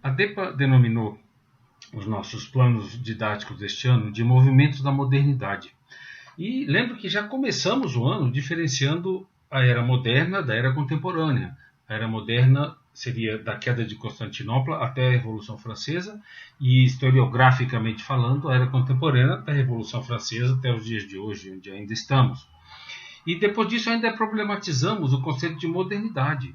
A DEPA denominou os nossos planos didáticos deste ano de movimentos da modernidade. E lembro que já começamos o ano diferenciando a era moderna da era contemporânea. A era moderna seria da queda de Constantinopla até a Revolução Francesa e, historiograficamente falando, a era contemporânea da Revolução Francesa até os dias de hoje, onde ainda estamos. E depois disso ainda problematizamos o conceito de modernidade,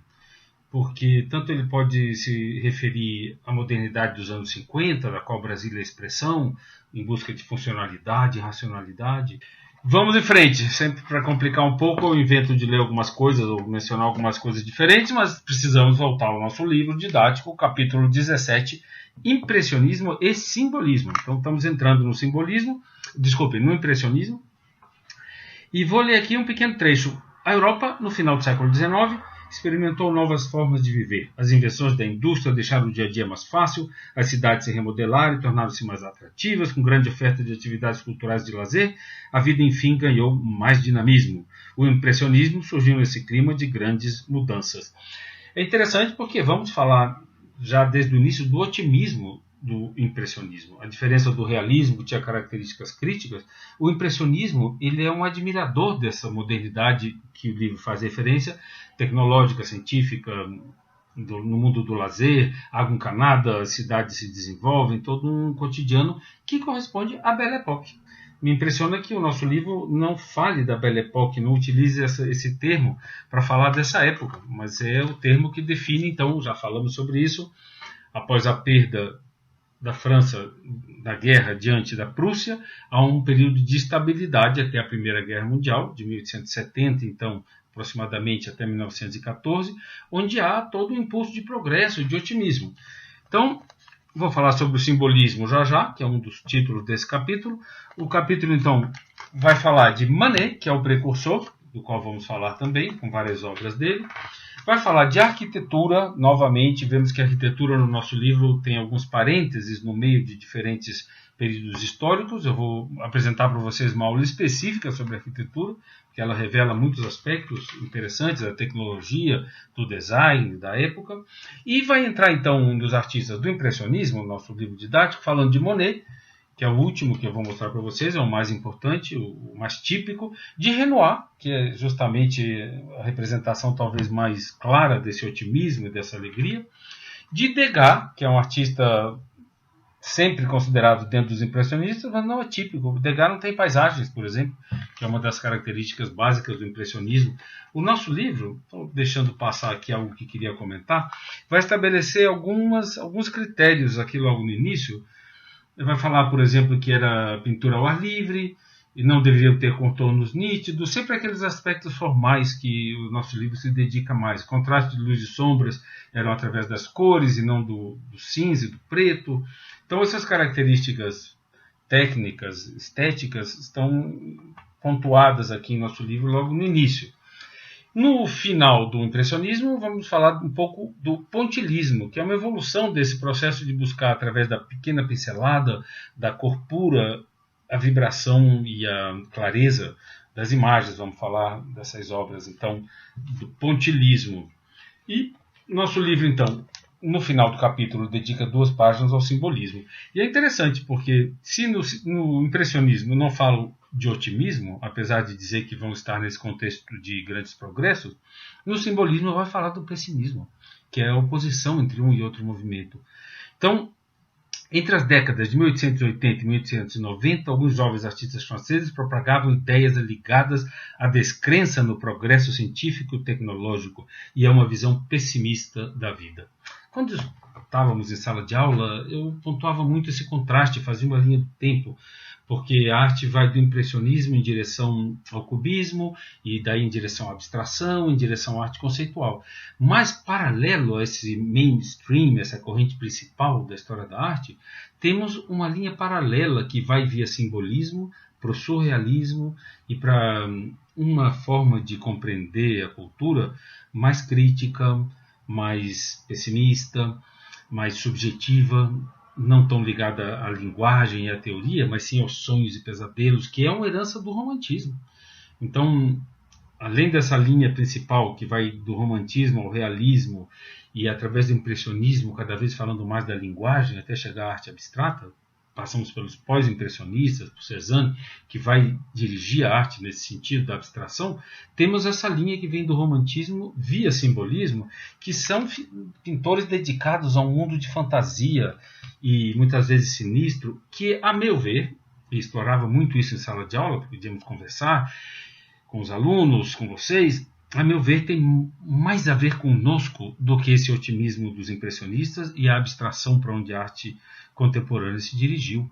porque tanto ele pode se referir à modernidade dos anos 50, da qual Brasília é a expressão, em busca de funcionalidade e racionalidade. Vamos em frente, sempre para complicar um pouco, eu invento de ler algumas coisas ou mencionar algumas coisas diferentes, mas precisamos voltar ao nosso livro didático, capítulo 17, Impressionismo e Simbolismo. Então estamos entrando no impressionismo, e vou ler aqui um pequeno trecho. A Europa, no final do século XIX, experimentou novas formas de viver. As invenções da indústria deixaram o dia a dia mais fácil, as cidades se remodelaram e tornaram-se mais atrativas, com grande oferta de atividades culturais de lazer, a vida enfim ganhou mais dinamismo. O impressionismo surgiu nesse clima de grandes mudanças. É interessante porque vamos falar já desde o início do otimismo do impressionismo. A diferença do realismo, que tinha características críticas, o impressionismo ele é um admirador dessa modernidade que o livro faz referência, tecnológica, científica, no mundo do lazer, água encanada, as cidades se desenvolvem, todo um cotidiano que corresponde à Belle Époque. Me impressiona que o nosso livro não fale da Belle Époque, não utilize esse termo para falar dessa época, mas é o termo que define, então, já falamos sobre isso, após a perda da França na guerra diante da Prússia, há um período de estabilidade até a Primeira Guerra Mundial, de 1870, então, aproximadamente até 1914, onde há todo um impulso de progresso e de otimismo. Então, vou falar sobre o simbolismo já, que é um dos títulos desse capítulo. O capítulo, então, vai falar de Manet, que é o precursor, do qual vamos falar também, com várias obras dele. Vai falar de arquitetura, novamente, vemos que a arquitetura no nosso livro tem alguns parênteses no meio de diferentes períodos históricos. Eu vou apresentar para vocês uma aula específica sobre arquitetura, que ela revela muitos aspectos interessantes da tecnologia, do design da época. E vai entrar então um dos artistas do impressionismo, no nosso livro didático, falando de Monet, que é o último que eu vou mostrar para vocês, é o mais importante, o mais típico, de Renoir, que é justamente a representação talvez mais clara desse otimismo e dessa alegria, de Degas, que é um artista sempre considerado dentro dos impressionistas, mas não é típico. Degas não tem paisagens, por exemplo, que é uma das características básicas do impressionismo. O nosso livro, estou deixando passar aqui algo que queria comentar, vai estabelecer alguns critérios aqui logo no início. Ele vai falar, por exemplo, que era pintura ao ar livre e não deveriam ter contornos nítidos, sempre aqueles aspectos formais que o nosso livro se dedica mais. Contraste de luz e sombras eram através das cores e não do cinza e do preto. Então, essas características técnicas, estéticas, estão pontuadas aqui em nosso livro logo no início. No final do impressionismo, vamos falar um pouco do pontilhismo, que é uma evolução desse processo de buscar, através da pequena pincelada, da cor pura, a vibração e a clareza das imagens. Vamos falar dessas obras, então, do pontilhismo. E nosso livro, então, no final do capítulo, dedica 2 páginas ao simbolismo. E é interessante, porque se no impressionismo não falo de otimismo, apesar de dizer que vão estar nesse contexto de grandes progressos, no simbolismo vai falar do pessimismo, que é a oposição entre um e outro movimento. Então, entre as décadas de 1880 e 1890, alguns jovens artistas franceses propagavam ideias ligadas à descrença no progresso científico e tecnológico e a uma visão pessimista da vida. Quando estávamos em sala de aula, eu pontuava muito esse contraste, fazia uma linha do tempo, porque a arte vai do impressionismo em direção ao cubismo, e daí em direção à abstração, em direção à arte conceitual. Mas, paralelo a esse mainstream, essa corrente principal da história da arte, temos uma linha paralela que vai via simbolismo para o surrealismo e para uma forma de compreender a cultura mais crítica, mais pessimista, mais subjetiva, não tão ligada à linguagem e à teoria, mas sim aos sonhos e pesadelos, que é uma herança do romantismo. Então, além dessa linha principal que vai do romantismo ao realismo e através do impressionismo, cada vez falando mais da linguagem até chegar à arte abstrata, passamos pelos pós-impressionistas, por Cézanne, que vai dirigir a arte nesse sentido da abstração, temos essa linha que vem do romantismo via simbolismo, que são pintores dedicados a um mundo de fantasia e muitas vezes sinistro, que, a meu ver, e explorava muito isso em sala de aula, podíamos conversar com os alunos, com vocês, a meu ver, tem mais a ver conosco do que esse otimismo dos impressionistas e a abstração para onde a arte contemporânea se dirigiu.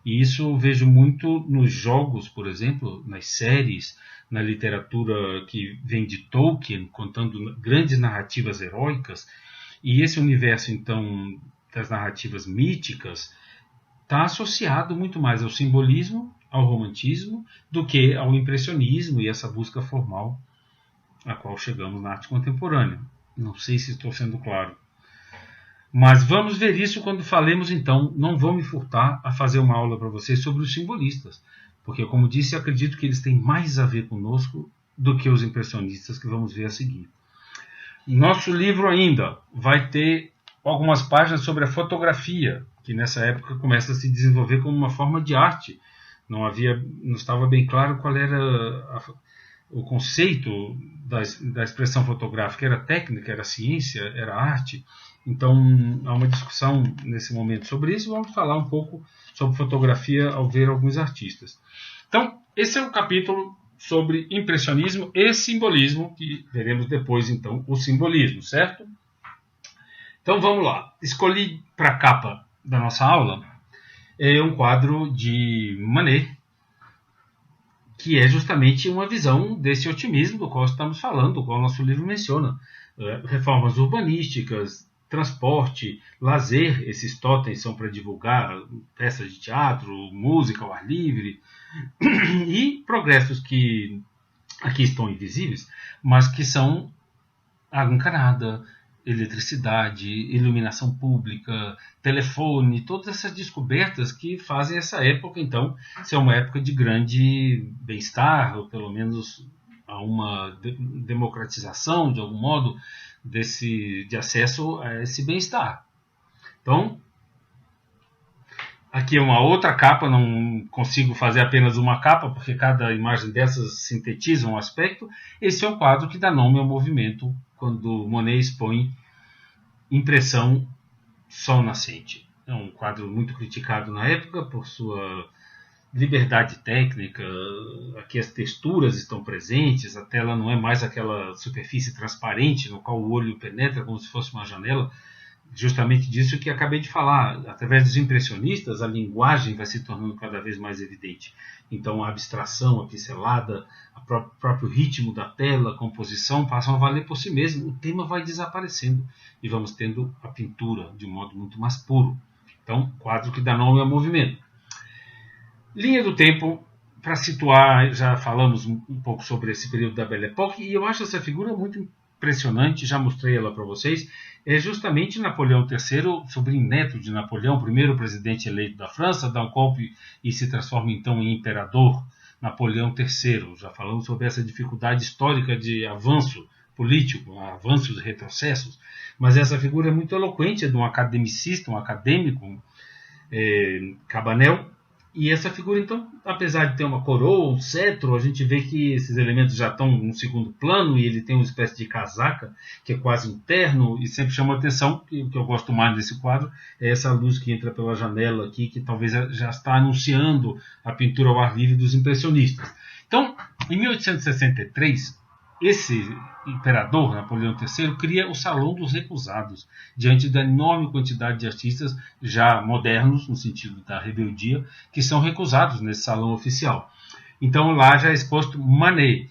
E isso eu vejo muito nos jogos, por exemplo, nas séries, na literatura que vem de Tolkien, contando grandes narrativas heróicas. E esse universo, então, das narrativas míticas está associado muito mais ao simbolismo, ao romantismo, do que ao impressionismo e essa busca formal a qual chegamos na arte contemporânea. Não sei se estou sendo claro. Mas vamos ver isso quando falemos, então. Não vou me furtar a fazer uma aula para vocês sobre os simbolistas, porque, como disse, acredito que eles têm mais a ver conosco do que os impressionistas que vamos ver a seguir. Nosso livro ainda vai ter algumas páginas sobre a fotografia, que nessa época começa a se desenvolver como uma forma de arte. Não estava bem claro qual era o conceito da expressão fotográfica. Era técnica, era ciência, era arte. Então há uma discussão nesse momento sobre isso. Vamos falar um pouco sobre fotografia ao ver alguns artistas. Então esse é o capítulo sobre impressionismo e simbolismo, que veremos depois então o simbolismo, certo? Então vamos lá. Escolhi para a capa da nossa aula um quadro de Manet, que é justamente uma visão desse otimismo do qual estamos falando, do qual nosso livro menciona. Reformas urbanísticas, transporte, lazer, esses totens são para divulgar peças de teatro, música ao ar livre, e progressos que aqui estão invisíveis, mas que são água encanada, eletricidade, iluminação pública, telefone, todas essas descobertas que fazem essa época, então, ser uma época de grande bem-estar, ou pelo menos a uma democratização, de algum modo, de acesso a esse bem-estar. Então, aqui é uma outra capa, não consigo fazer apenas uma capa, porque cada imagem dessas sintetiza um aspecto. Esse é o quadro que dá nome ao movimento, quando Monet expõe Impressão Sol Nascente. É um quadro muito criticado na época por sua liberdade técnica. Aqui as texturas estão presentes, a tela não é mais aquela superfície transparente no qual o olho penetra como se fosse uma janela. Justamente disso que acabei de falar. Através dos impressionistas, a linguagem vai se tornando cada vez mais evidente. Então a abstração, a pincelada, o próprio ritmo da tela, a composição passam a valer por si mesmo. O tema vai desaparecendo e vamos tendo a pintura de um modo muito mais puro. Então, quadro que dá nome ao movimento. Linha do tempo, para situar, já falamos um pouco sobre esse período da Belle Époque, e eu acho essa figura muito impressionante, já mostrei ela para vocês. É justamente Napoleão III, sobrinho neto de Napoleão, primeiro presidente eleito da França, dá um golpe e se transforma então em imperador, Napoleão III. Já falamos sobre essa dificuldade histórica de avanço político, avanços e retrocessos, mas essa figura é muito eloquente, é de um academicista, um acadêmico, Cabanel. E essa figura, então, apesar de ter uma coroa, um cetro, a gente vê que esses elementos já estão no segundo plano, e ele tem uma espécie de casaca, que é quase um terno, e sempre chama a atenção, que o que eu gosto mais desse quadro é essa luz que entra pela janela aqui, que talvez já está anunciando a pintura ao ar livre dos impressionistas. Então, em 1863, esse imperador, Napoleão III, cria o Salão dos Recusados, diante da enorme quantidade de artistas já modernos, no sentido da rebeldia, que são recusados nesse salão oficial. Então lá já é exposto Manet.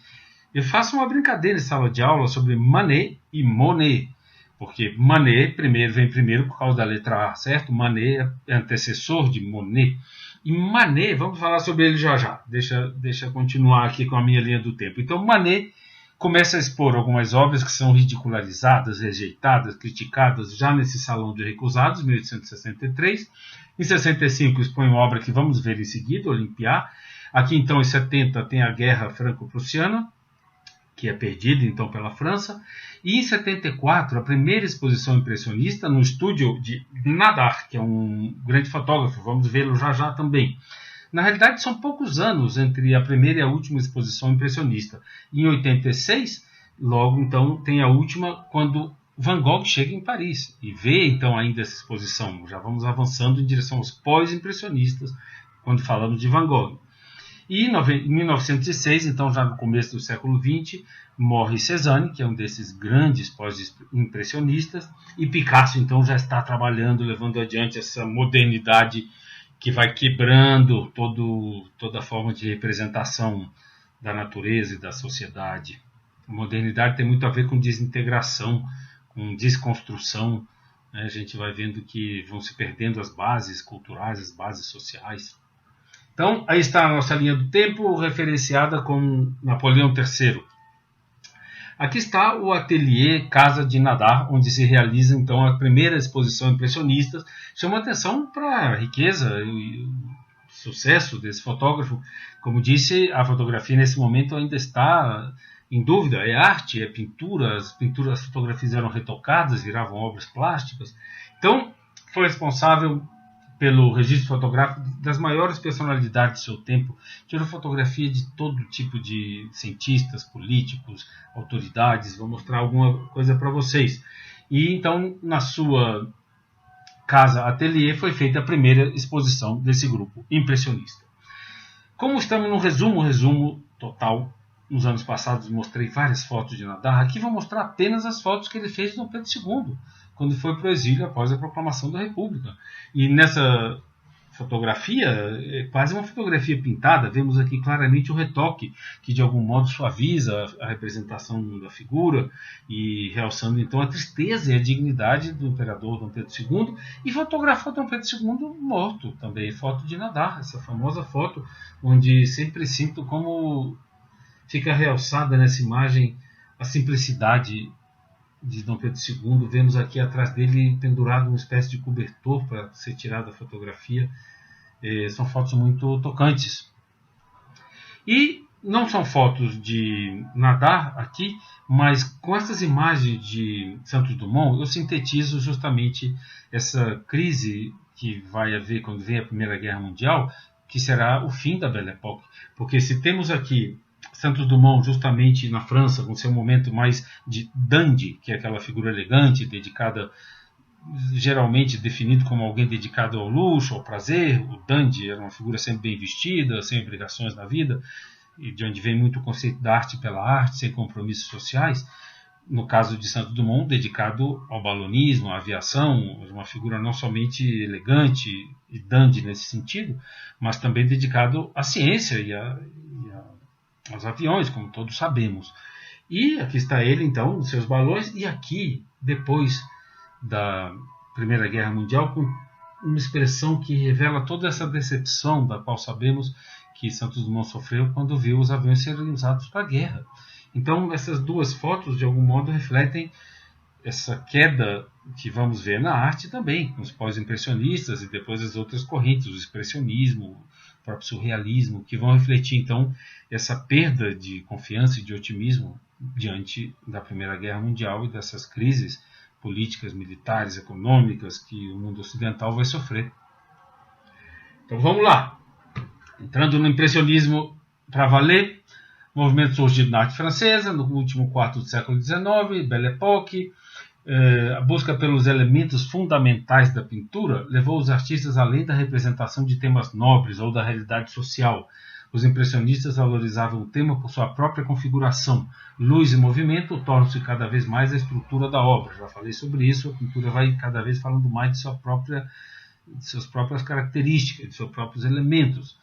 Eu faço uma brincadeira em sala de aula sobre Manet e Monet, porque Manet vem primeiro por causa da letra A, certo? Manet é antecessor de Monet. E Manet, vamos falar sobre ele já já. Deixa eu continuar aqui com a minha linha do tempo. Então Manet começa a expor algumas obras que são ridicularizadas, rejeitadas, criticadas já nesse Salão de Recusados, 1863. Em 65 expõe uma obra que vamos ver em seguida, Olympia. Aqui então em 70 tem a Guerra Franco-Prussiana. que é perdida então pela França. E em 74, a primeira exposição impressionista no estúdio de Nadar, que é um grande fotógrafo, vamos vê-lo já já também. Na realidade, são poucos anos entre a primeira e a última exposição impressionista. Em 86, logo então tem a última, quando Van Gogh chega em Paris e vê então ainda essa exposição. Já vamos avançando em direção aos pós-impressionistas, quando falamos de Van Gogh. E em 1906, então já no começo do século XX, morre Cézanne, que é um desses grandes pós-impressionistas, e Picasso então já está trabalhando, levando adiante essa modernidade que vai quebrando toda a forma de representação da natureza e da sociedade. A modernidade tem muito a ver com desintegração, com desconstrução, né? A gente vai vendo que vão se perdendo as bases culturais, as bases sociais. Então, aí está a nossa linha do tempo, referenciada com Napoleão III. Aqui está o ateliê Casa de Nadar, onde se realiza então a primeira exposição impressionista. Chama atenção para a riqueza e o sucesso desse fotógrafo. Como disse, a fotografia nesse momento ainda está em dúvida. É arte, é pintura, as fotografias eram retocadas, viravam obras plásticas. Então, foi responsável pelo registro fotográfico das maiores personalidades do seu tempo. Tirou fotografia de todo tipo de cientistas, políticos, autoridades. Vou mostrar alguma coisa para vocês. E então, na sua casa ateliê, foi feita a primeira exposição desse grupo impressionista. Como estamos no resumo total, nos anos passados mostrei várias fotos de Nadar. Aqui vou mostrar apenas as fotos que ele fez de Dom Pedro II, quando foi para o exílio após a proclamação da República. E nessa fotografia, é quase uma fotografia pintada, vemos aqui claramente o retoque, que de algum modo suaviza a representação da figura, e realçando então a tristeza e a dignidade do imperador Dom Pedro II, e fotografou Dom Pedro II morto também, foto de Nadar, essa famosa foto, onde sempre sinto como fica realçada nessa imagem a simplicidade de Dom Pedro II. Vemos aqui atrás dele pendurado uma espécie de cobertor para ser tirada a fotografia. São fotos muito tocantes. E não são fotos de Nadar aqui, mas com essas imagens de Santos Dumont, eu sintetizo justamente essa crise que vai haver quando vem a Primeira Guerra Mundial, que será o fim da Belle Époque. Porque se temos aqui Santos Dumont justamente na França, com seu momento mais de dandy, que é aquela figura elegante, dedicada, geralmente definido como alguém dedicado ao luxo, ao prazer. O dandy era uma figura sempre bem vestida, sem obrigações na vida, e de onde vem muito o conceito da arte pela arte, sem compromissos sociais. No caso de Santos Dumont, dedicado ao balonismo, à aviação, uma figura não somente elegante e dandy nesse sentido, mas também dedicado à ciência e aos aviões, como todos sabemos. E aqui está ele, então, os seus balões, e aqui, depois da Primeira Guerra Mundial, com uma expressão que revela toda essa decepção da qual sabemos que Santos Dumont sofreu quando viu os aviões serem usados para a guerra. Então, essas duas fotos, de algum modo, refletem essa queda que vamos ver na arte também, com os pós-impressionistas e depois as outras correntes, o expressionismo, o próprio surrealismo, que vão refletir, então, essa perda de confiança e de otimismo diante da Primeira Guerra Mundial e dessas crises políticas, militares, econômicas que o mundo ocidental vai sofrer. Então vamos lá. Entrando no impressionismo para valer, movimento surgido na arte francesa, no último quarto do século XIX, Belle Époque. A busca pelos elementos fundamentais da pintura levou os artistas além da representação de temas nobres ou da realidade social. Os impressionistas valorizavam o tema por sua própria configuração. Luz e movimento tornam-se cada vez mais a estrutura da obra. Já falei sobre isso, a pintura vai cada vez falando mais de suas próprias características, de seus próprios elementos.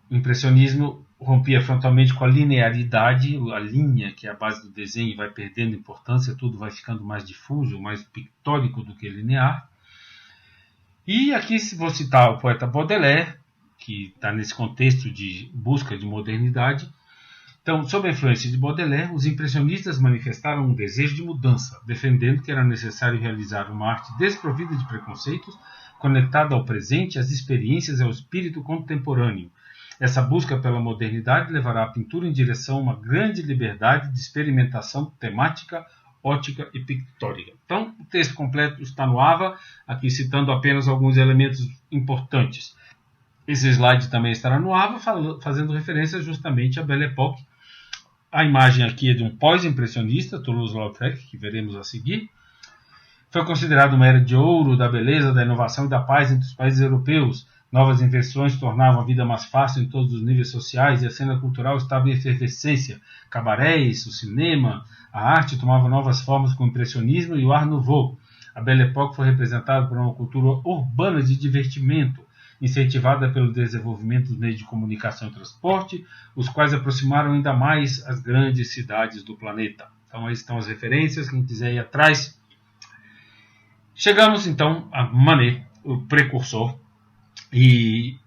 O impressionismo rompia frontalmente com a linearidade, a linha, que é a base do desenho, vai perdendo importância, tudo vai ficando mais difuso, mais pictórico do que linear. E aqui vou citar o poeta Baudelaire, que está nesse contexto de busca de modernidade. Então, sob a influência de Baudelaire, os impressionistas manifestaram um desejo de mudança, defendendo que era necessário realizar uma arte desprovida de preconceitos, conectada ao presente, às experiências e ao espírito contemporâneo. Essa busca pela modernidade levará a pintura em direção a uma grande liberdade de experimentação temática, ótica e pictórica. Então, o texto completo está no AVA, aqui citando apenas alguns elementos importantes. Esse slide também estará no AVA, fazendo referência justamente à Belle Époque. A imagem aqui é de um pós-impressionista, Toulouse-Lautrec, que veremos a seguir. Foi considerado uma era de ouro da beleza, da inovação e da paz entre os países europeus. Novas invenções tornavam a vida mais fácil em todos os níveis sociais e a cena cultural estava em efervescência. Cabarés, o cinema, a arte tomavam novas formas com o impressionismo e o Art Nouveau. A Belle Époque foi representada por uma cultura urbana de divertimento, incentivada pelo desenvolvimento dos meios de comunicação e transporte, os quais aproximaram ainda mais as grandes cidades do planeta. Então aí estão as referências, quem quiser ir atrás. Chegamos então a Manet, o precursor, e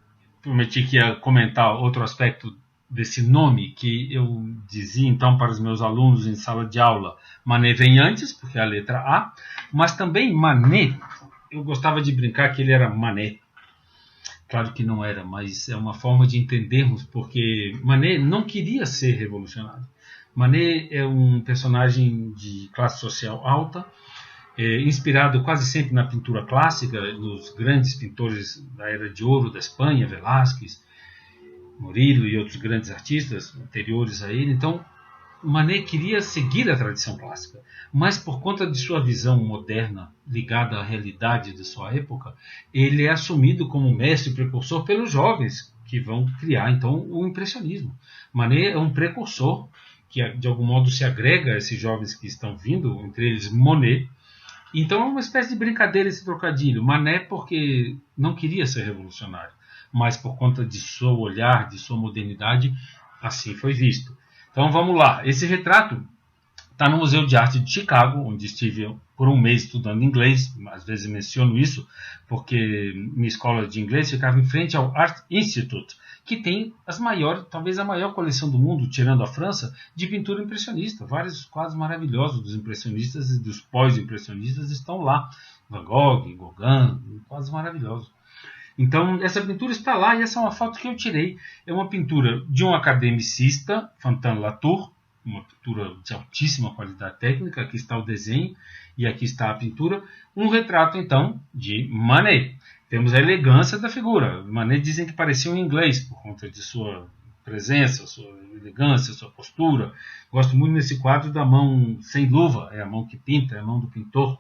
prometi que ia comentar outro aspecto desse nome que eu dizia então para os meus alunos em sala de aula. Manet vem antes, porque é a letra A, mas também Manet, eu gostava de brincar que ele era Manet. Claro que não era, mas é uma forma de entendermos, porque Manet não queria ser revolucionário. Manet é um personagem de classe social alta, inspirado quase sempre na pintura clássica, nos grandes pintores da Era de Ouro da Espanha, Velázquez, Murillo e outros grandes artistas anteriores a ele. Então, Manet queria seguir a tradição clássica, mas por conta de sua visão moderna, ligada à realidade de sua época, ele é assumido como mestre precursor pelos jovens, que vão criar então o impressionismo. Manet é um precursor que de algum modo se agrega a esses jovens que estão vindo, entre eles Monet. Então é uma espécie de brincadeira esse trocadilho. Manet porque não queria ser revolucionário, mas por conta de seu olhar, de sua modernidade, assim foi visto. Então vamos lá. Esse retrato está no Museu de Arte de Chicago, onde estive por um mês estudando inglês. Às vezes menciono isso porque minha escola de inglês ficava em frente ao Art Institute, que tem talvez a maior coleção do mundo, tirando a França, de pintura impressionista. Vários quadros maravilhosos dos impressionistas e dos pós-impressionistas estão lá. Van Gogh, Gauguin, quadros maravilhosos. Então, essa pintura está lá e essa é uma foto que eu tirei. É uma pintura de um academicista, Fantin Latour, uma pintura de altíssima qualidade técnica. Aqui está o desenho e aqui está a pintura. Um retrato, então, de Manet. Temos a elegância da figura. Manet dizem que parecia um inglês por conta de sua presença, sua elegância, sua postura. Gosto muito nesse quadro da mão sem luva. É a mão que pinta, é a mão do pintor.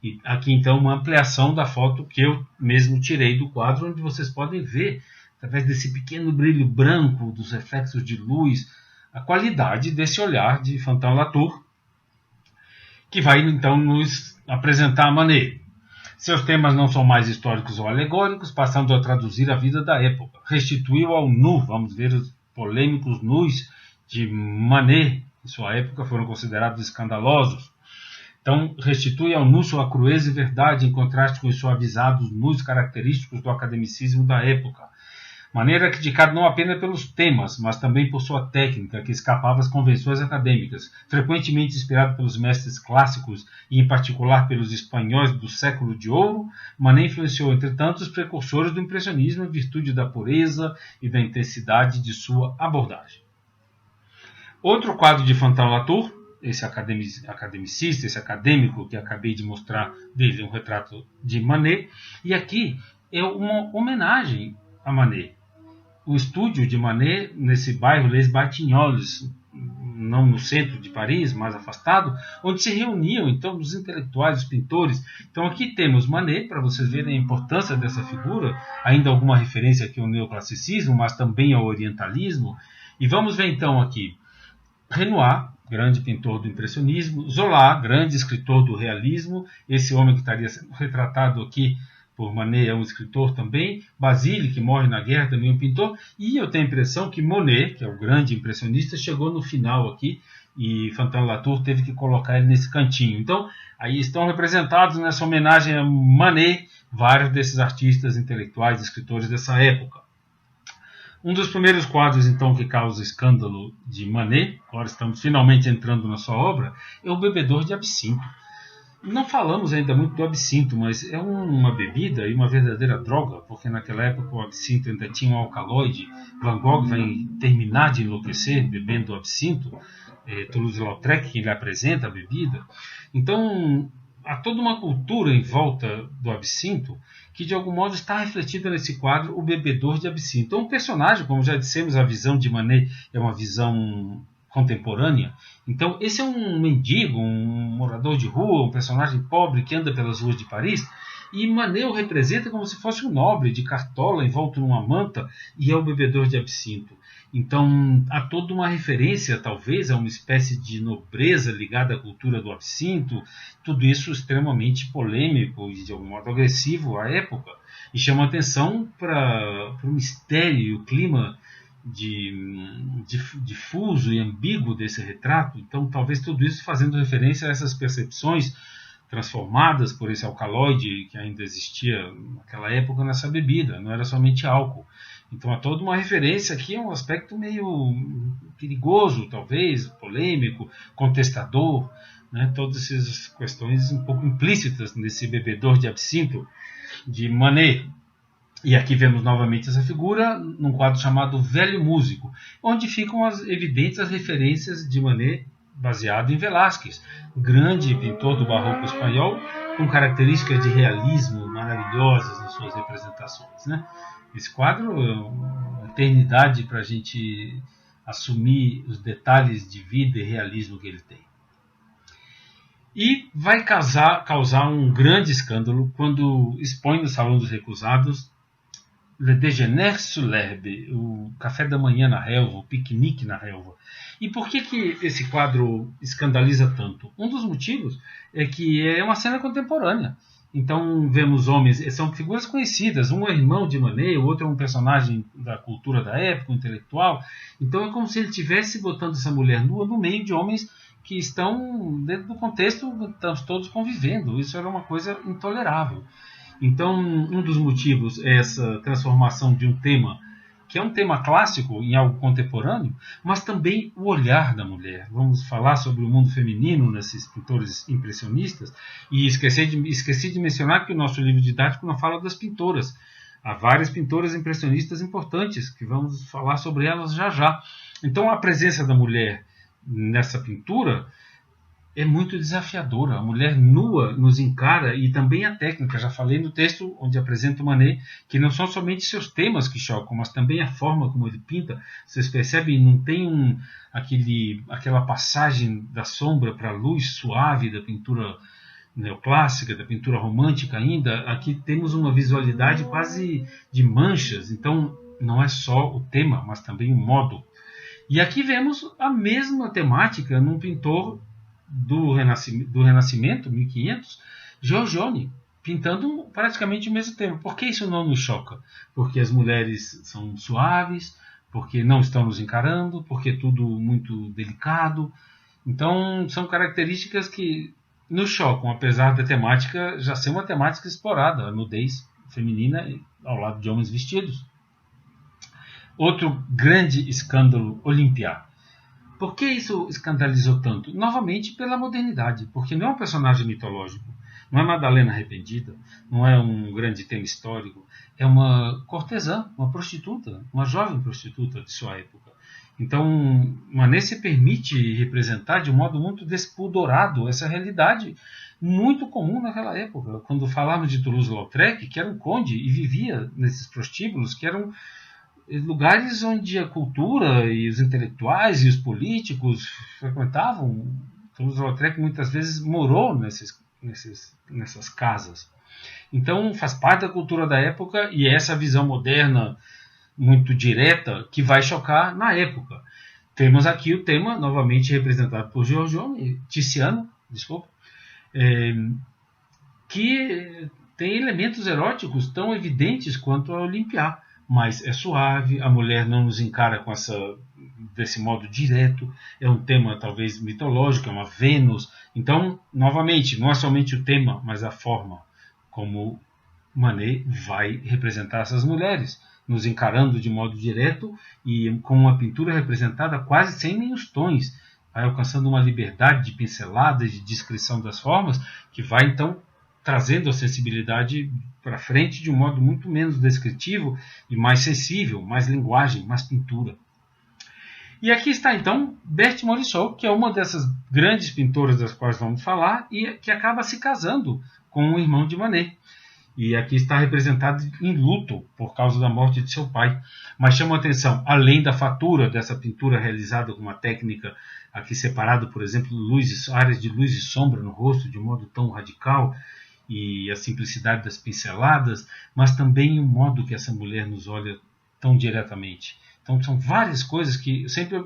E aqui então uma ampliação da foto que eu mesmo tirei do quadro, onde vocês podem ver, através desse pequeno brilho branco, dos reflexos de luz, a qualidade desse olhar de Fantin Latour, que vai então nos apresentar Manet. Seus temas não são mais históricos ou alegóricos, passando a traduzir a vida da época. Restituiu ao nu, vamos ver os polêmicos nus de Manet, em sua época foram considerados escandalosos. Então, restitui ao nu sua crueza e verdade, em contraste com os suavizados nus característicos do academicismo da época. Manet era criticado não apenas pelos temas, mas também por sua técnica, que escapava às convenções acadêmicas. Frequentemente inspirado pelos mestres clássicos, e em particular pelos espanhóis do século de ouro, Manet influenciou, entretanto, os precursores do impressionismo em virtude da pureza e da intensidade de sua abordagem. Outro quadro de Fantin Latour, esse academicista, esse acadêmico que acabei de mostrar dele, um retrato de Manet, e aqui é uma homenagem a Manet. O estúdio de Manet, nesse bairro Les Batignolles, não no centro de Paris, mais afastado, onde se reuniam então os intelectuais, os pintores. Então aqui temos Manet, para vocês verem a importância dessa figura, ainda alguma referência aqui ao neoclassicismo, mas também ao orientalismo. E vamos ver então aqui Renoir, grande pintor do impressionismo, Zola, grande escritor do realismo, esse homem que estaria sendo retratado aqui por Manet é um escritor também, Basile, que morre na guerra, também é um pintor, e eu tenho a impressão que Monet, que é o grande impressionista, chegou no final aqui, e Fantin Latour teve que colocar ele nesse cantinho. Então, aí estão representados nessa homenagem a Manet, vários desses artistas intelectuais, escritores dessa época. Um dos primeiros quadros, então, que causa escândalo de Manet, agora estamos finalmente entrando na sua obra, é o Bebedor de Absinto. Não falamos ainda muito do absinto, mas é uma bebida e uma verdadeira droga, porque naquela época o absinto ainda tinha um alcaloide. Van Gogh vai terminar de enlouquecer bebendo absinto. Toulouse-Lautrec que lhe apresenta a bebida. Então, há toda uma cultura em volta do absinto que, de algum modo, está refletida nesse quadro, o bebedor de absinto. É um personagem, como já dissemos, a visão de Manet é uma visão contemporânea. Então, esse é um mendigo, um morador de rua, um personagem pobre que anda pelas ruas de Paris, e Manet o representa como se fosse um nobre de cartola envolto numa manta, e é o bebedor de absinto. Então, há toda uma referência, talvez, a uma espécie de nobreza ligada à cultura do absinto, tudo isso extremamente polêmico e, de algum modo, agressivo à época, e chama atenção para o mistério e o clima difuso e ambíguo desse retrato. Então, talvez tudo isso fazendo referência a essas percepções transformadas por esse alcaloide que ainda existia naquela época nessa bebida, não era somente álcool. Então há toda uma referência aqui a um aspecto meio perigoso, talvez, polêmico, contestador, né? Todas essas questões um pouco implícitas nesse bebedor de absinto de Manet. E aqui vemos novamente essa figura num quadro chamado Velho Músico, onde ficam evidentes as referências de Manet baseado em Velázquez, grande pintor do barroco espanhol, com características de realismo maravilhosas nas suas representações, né? Esse quadro é uma eternidade para a gente assumir os detalhes de vida e realismo que ele tem. E vai causar um grande escândalo quando expõe no Salão dos Recusados Le Déjeuner sur l'herbe, o café da manhã na relva, o piquenique na relva. E por que esse quadro escandaliza tanto? Um dos motivos é que é uma cena contemporânea. Então vemos homens, são figuras conhecidas, um é irmão de Manet, o outro é um personagem da cultura da época, um intelectual. Então é como se ele estivesse botando essa mulher nua no meio de homens que estão dentro do contexto, estamos todos convivendo. Isso era uma coisa intolerável. Então, um dos motivos é essa transformação de um tema, que é um tema clássico, em algo contemporâneo, mas também o olhar da mulher. Vamos falar sobre o mundo feminino nesses pintores impressionistas, e esqueci de mencionar que o nosso livro didático não fala das pintoras. Há várias pintoras impressionistas importantes, que vamos falar sobre elas já já. Então, a presença da mulher nessa pintura é muito desafiadora. A mulher nua nos encara, e também a técnica. Já falei no texto onde apresento Manet que não são somente seus temas que chocam, mas também a forma como ele pinta. Vocês percebem, não tem aquela passagem da sombra para a luz suave da pintura neoclássica, da pintura romântica ainda. Aqui temos uma visualidade quase de manchas. Então não é só o tema, mas também o modo. E aqui vemos a mesma temática num pintor do Renascimento, 1500, Giorgione, pintando praticamente o mesmo tema. Por que isso não nos choca? Porque as mulheres são suaves, porque não estão nos encarando, porque é tudo muito delicado. Então, são características que nos chocam, apesar da temática já ser uma temática explorada, a nudez feminina ao lado de homens vestidos. Outro grande escândalo, Olympia. Por que isso escandalizou tanto? Novamente pela modernidade, porque não é um personagem mitológico, não é Madalena arrependida, não é um grande tema histórico, é uma cortesã, uma prostituta, uma jovem prostituta de sua época. Então, Manet se permite representar de um modo muito despudorado essa realidade muito comum naquela época. Quando falamos de Toulouse-Lautrec, que era um conde e vivia nesses prostíbulos, que eram lugares onde a cultura e os intelectuais e os políticos frequentavam. Toulouse-Lautrec muitas vezes morou nessas casas. Então faz parte da cultura da época, e é essa visão moderna muito direta que vai chocar na época. Temos aqui o tema novamente representado por Tiziano, que tem elementos eróticos tão evidentes quanto a Olympia. Mas é suave, a mulher não nos encara desse modo direto, é um tema talvez mitológico, é uma Vênus. Então, novamente, não é somente o tema, mas a forma como Manet vai representar essas mulheres, nos encarando de modo direto e com uma pintura representada quase sem nenhum tons. vai alcançando uma liberdade de pinceladas, de descrição das formas, que vai então trazendo a sensibilidade para frente de um modo muito menos descritivo e mais sensível, mais linguagem, mais pintura. E aqui está então Berthe Morisot, que é uma dessas grandes pintoras das quais vamos falar e que acaba se casando com o irmão de Manet. E aqui está representado em luto por causa da morte de seu pai. Mas chama a atenção, além da fatura dessa pintura realizada com uma técnica aqui separada, por exemplo, áreas de luz e sombra no rosto de um modo tão radical, e a simplicidade das pinceladas, mas também o modo que essa mulher nos olha tão diretamente. Então são várias coisas que eu sempre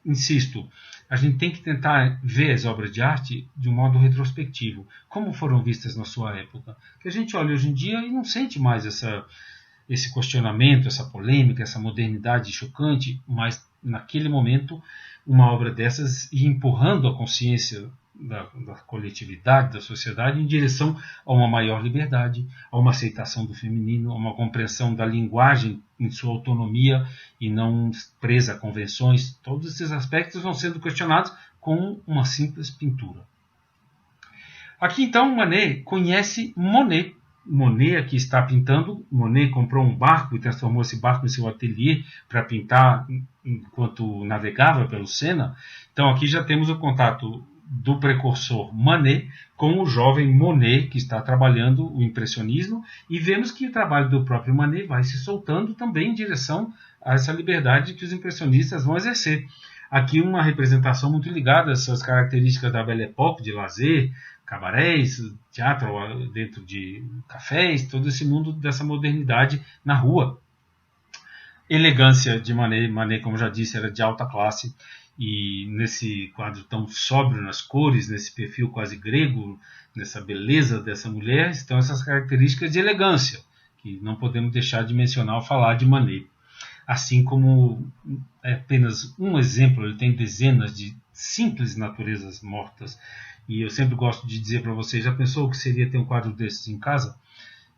insisto, a gente tem que tentar ver as obras de arte de um modo retrospectivo, como foram vistas na sua época. Que a gente olha hoje em dia e não sente mais esse questionamento, essa polêmica, essa modernidade chocante, mas naquele momento uma obra dessas ia empurrando a consciência da coletividade, da sociedade, em direção a uma maior liberdade, a uma aceitação do feminino, a uma compreensão da linguagem em sua autonomia e não presa a convenções. Todos esses aspectos vão sendo questionados com uma simples pintura. Aqui então Manet conhece Monet. Monet aqui está pintando. Monet comprou um barco e transformou esse barco em seu ateliê para pintar enquanto navegava pelo Sena. Então aqui já temos o contato do precursor Manet com o jovem Monet, que está trabalhando o impressionismo, e vemos que o trabalho do próprio Manet vai se soltando também em direção a essa liberdade que os impressionistas vão exercer. Aqui uma representação muito ligada a essas características da Belle Époque, de lazer, cabarés, teatro dentro de cafés, todo esse mundo dessa modernidade na rua. Elegância de Manet. Manet, como já disse, era de alta classe, e nesse quadro tão sóbrio nas cores, nesse perfil quase grego, nessa beleza dessa mulher, estão essas características de elegância, que não podemos deixar de mencionar ao falar de Manet. Assim como é apenas um exemplo, ele tem dezenas de simples naturezas mortas, e eu sempre gosto de dizer para vocês, já pensou o que seria ter um quadro desses em casa?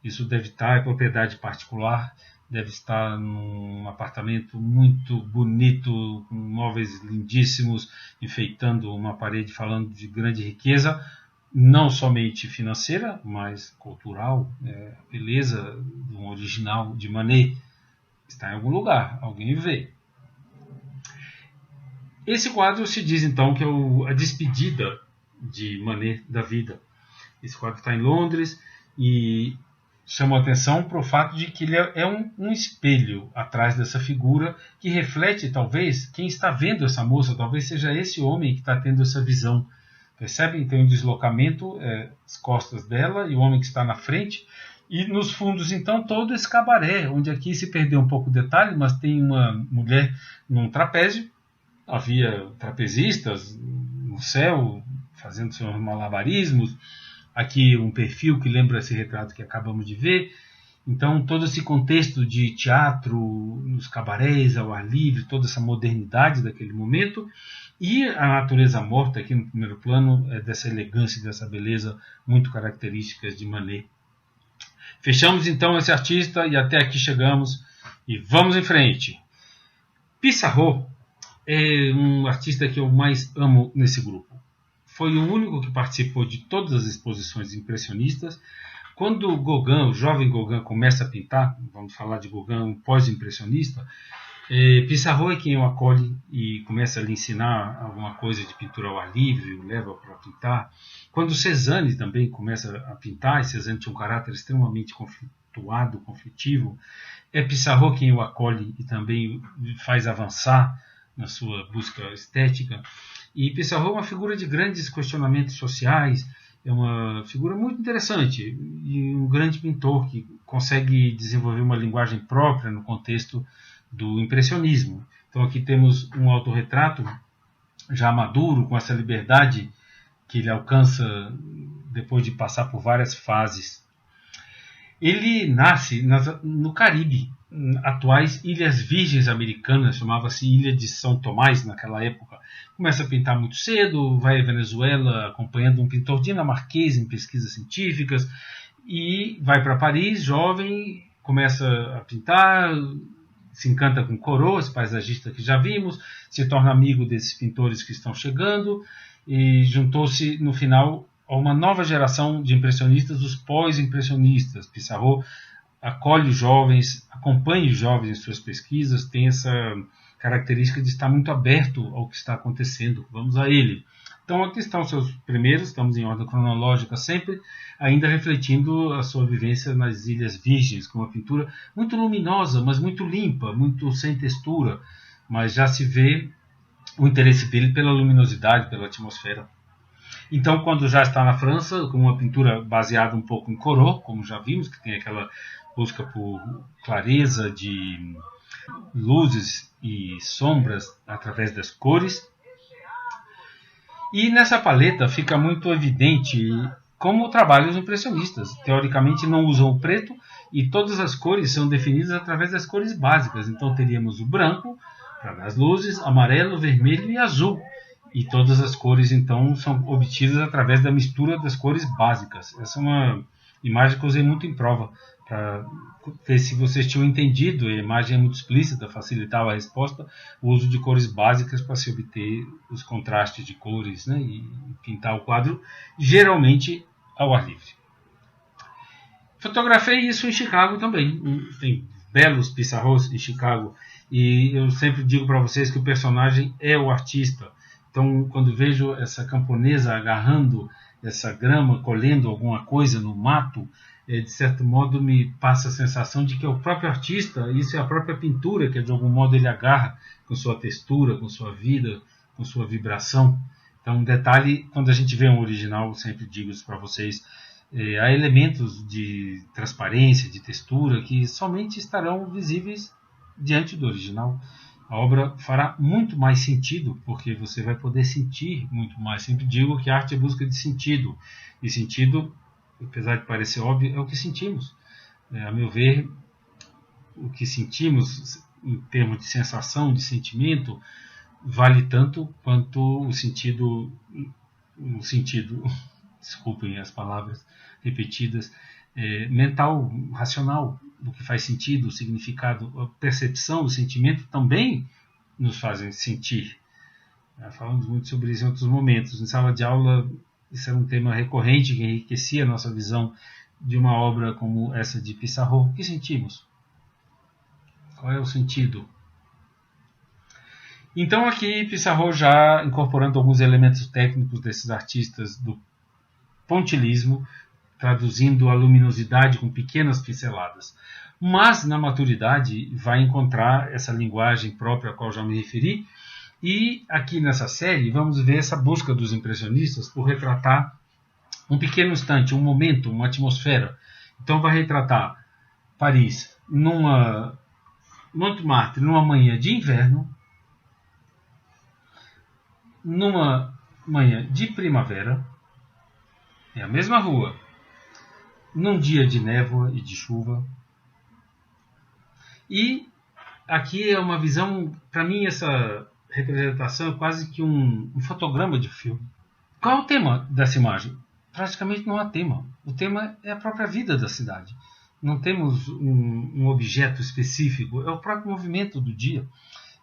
Isso deve estar em propriedade particular, deve estar num apartamento muito bonito, com móveis lindíssimos, enfeitando uma parede, falando de grande riqueza, não somente financeira, mas cultural. A beleza de um original de Manet está em algum lugar, alguém vê. Esse quadro se diz então que é a despedida de Manet da vida. Esse quadro está em Londres e chamou a atenção para o fato de que ele é um espelho atrás dessa figura que reflete, talvez, quem está vendo essa moça, talvez seja esse homem que está tendo essa visão. Percebem? Tem um deslocamento, as costas dela e o homem que está na frente, e nos fundos, então, todo esse cabaré, onde aqui se perdeu um pouco o detalhe, mas tem uma mulher num trapézio, havia trapezistas no céu, fazendo seus malabarismos, aqui um perfil que lembra esse retrato que acabamos de ver. Então todo esse contexto de teatro, nos cabarés, ao ar livre, toda essa modernidade daquele momento, e a natureza morta aqui no primeiro plano, dessa elegância e dessa beleza muito características de Manet. Fechamos então esse artista e até aqui chegamos e vamos em frente. Pissarro é um artista que eu mais amo nesse grupo. Foi o único que participou de todas as exposições impressionistas. Quando Gauguin, o jovem Gauguin, começa a pintar, vamos falar de Gauguin, um pós-impressionista, Pissarro é quem o acolhe e começa a lhe ensinar alguma coisa de pintura ao ar livre, o leva para pintar. Quando Cézanne também começa a pintar, e Cézanne tinha um caráter extremamente conflituado, conflitivo, é Pissarro quem o acolhe e também faz avançar na sua busca estética. E Pissarro é uma figura de grandes questionamentos sociais, é uma figura muito interessante e um grande pintor que consegue desenvolver uma linguagem própria no contexto do impressionismo. Então aqui temos um autorretrato já maduro, com essa liberdade que ele alcança depois de passar por várias fases. Ele nasce no Caribe, atuais Ilhas Virgens Americanas, chamava-se Ilha de São Tomás naquela época. Começa a pintar muito cedo, vai à Venezuela acompanhando um pintor dinamarquês em pesquisas científicas e vai para Paris, jovem, começa a pintar, se encanta com Corot, esse paisagista que já vimos, se torna amigo desses pintores que estão chegando e juntou-se no final a uma nova geração de impressionistas, os pós-impressionistas. Pissarro acolhe os jovens, acompanha os jovens em suas pesquisas, tem essa característica de estar muito aberto ao que está acontecendo. Vamos a ele. Então aqui estão os seus primeiros, estamos em ordem cronológica sempre, ainda refletindo a sua vivência nas Ilhas Virgens, com uma pintura muito luminosa, mas muito limpa, muito sem textura, mas já se vê o interesse dele pela luminosidade, pela atmosfera. Então, quando já está na França, com uma pintura baseada um pouco em Corot, como já vimos, que tem aquela busca por clareza de luzes e sombras através das cores. E nessa paleta fica muito evidente como trabalham os impressionistas. Teoricamente não usam o preto e todas as cores são definidas através das cores básicas. Então teríamos o branco para dar as luzes, amarelo, vermelho e azul. E todas as cores então são obtidas através da mistura das cores básicas. Essa é uma imagem que eu usei muito em prova para ver se vocês tinham entendido. A imagem é muito explícita, facilitava a resposta. O uso de cores básicas para se obter os contrastes de cores, né, e pintar o quadro, geralmente ao ar livre. Fotografei isso em Chicago também. Tem belos Pissarros em Chicago. E eu sempre digo para vocês que o personagem é o artista. Então, quando vejo essa camponesa agarrando essa grama, colhendo alguma coisa no mato, de certo modo me passa a sensação de que é o próprio artista, isso é a própria pintura que de algum modo ele agarra com sua textura, com sua vida, com sua vibração. Então, um detalhe, quando a gente vê um original, sempre digo isso para vocês, há elementos de transparência, de textura, que somente estarão visíveis diante do original. A obra fará muito mais sentido, porque você vai poder sentir muito mais. Sempre digo que a arte é busca de sentido. E sentido, apesar de parecer óbvio, é o que sentimos. A meu ver, o que sentimos em termos de sensação, de sentimento, vale tanto quanto o sentido, desculpem as palavras repetidas, mental, racional, do que faz sentido, o significado, a percepção, o sentimento também nos fazem sentir. Falamos muito sobre isso em outros momentos. Em sala de aula, isso era um tema recorrente que enriquecia a nossa visão de uma obra como essa de Pissarro. O que sentimos? Qual é o sentido? Então aqui Pissarro já incorporando alguns elementos técnicos desses artistas do pontilhismo, traduzindo a luminosidade com pequenas pinceladas. Mas, na maturidade, vai encontrar essa linguagem própria a qual já me referi. E aqui nessa série vamos ver essa busca dos impressionistas por retratar um pequeno instante, um momento, uma atmosfera. Então vai retratar Paris Montmartre numa manhã de inverno, numa manhã de primavera, é a mesma rua, num dia de névoa e de chuva. E aqui é uma visão, para mim essa representação é quase que um fotograma de filme. Qual é o tema dessa imagem? Praticamente não há tema. O tema é a própria vida da cidade. Não temos um objeto específico, é o próprio movimento do dia.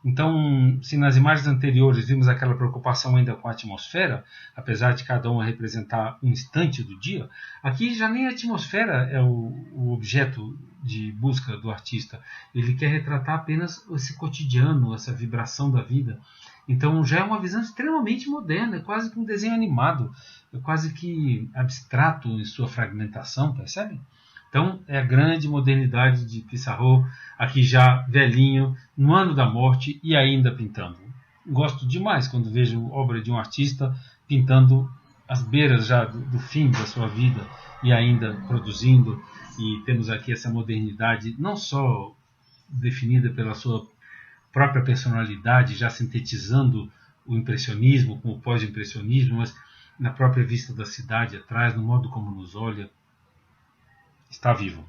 Então, se nas imagens anteriores vimos aquela preocupação ainda com a atmosfera, apesar de cada uma representar um instante do dia, aqui já nem a atmosfera é o objeto de busca do artista. Ele quer retratar apenas esse cotidiano, essa vibração da vida. Então já é uma visão extremamente moderna, é quase que um desenho animado, é quase que abstrato em sua fragmentação, percebe? Então é a grande modernidade de Pissarro, aqui já velhinho, no ano da morte e ainda pintando. Gosto demais quando vejo obra de um artista pintando as beiras já do fim da sua vida e ainda produzindo. E temos aqui essa modernidade não só definida pela sua própria personalidade, já sintetizando o impressionismo com o pós-impressionismo, mas na própria vista da cidade atrás, no modo como nos olha. Está vivo.